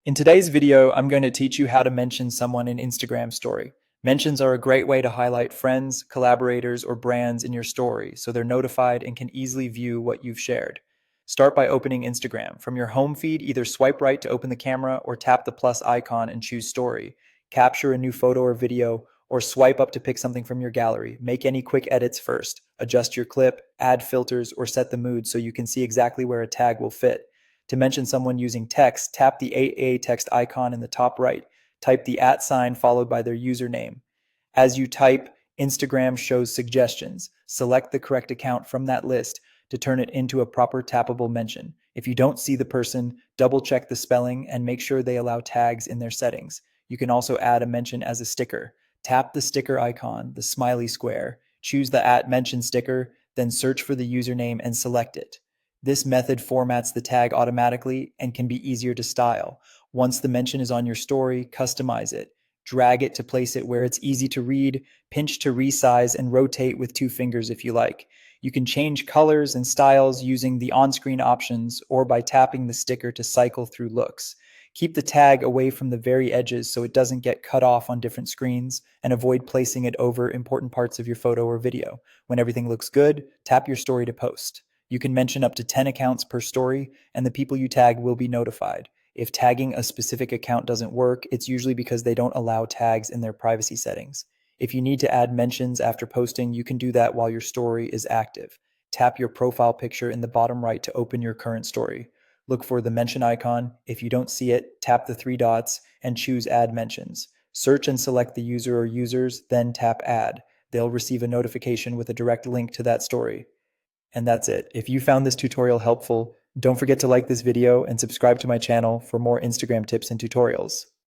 In today's video, I'm going to teach you how to mention someone in Instagram story. Mentions are a great way to highlight friends, collaborators, or brands in your story so they're notified and can easily view what you've shared. Start by opening Instagram. From your home feed, either swipe right to open the camera or tap the plus icon and choose story. Capture a new photo or video, or swipe up to pick something from your gallery. Make any quick edits first. Adjust your clip, add filters, or set the mood so you can see exactly where a tag will fit. To mention someone using text, tap the AA text icon in the top right. Type the @ sign followed by their username. As you type, Instagram shows suggestions. Select the correct account from that list to turn it into a proper tappable mention. If you don't see the person, double check the spelling and make sure they allow tags in their settings. You can also add a mention as a sticker. Tap the sticker icon, the smiley square, choose the @mention sticker, then search for the username and select it. This method formats the tag automatically and can be easier to style. Once the mention is on your story, customize it. Drag it to place it where it's easy to read, pinch to resize, and rotate with 2 fingers if you like. You can change colors and styles using the on-screen options or by tapping the sticker to cycle through looks. Keep the tag away from the very edges so it doesn't get cut off on different screens, and avoid placing it over important parts of your photo or video. When everything looks good, tap your story to post. You can mention up to 10 accounts per story, and the people you tag will be notified. If tagging a specific account doesn't work, it's usually because they don't allow tags in their privacy settings. If you need to add mentions after posting, you can do that while your story is active. Tap your profile picture in the bottom right to open your current story. Look for the mention icon. If you don't see it, tap the 3 dots and choose Add Mentions. Search and select the user or users, then tap Add. They'll receive a notification with a direct link to that story. And that's it. If you found this tutorial helpful, don't forget to like this video and subscribe to my channel for more Instagram tips and tutorials.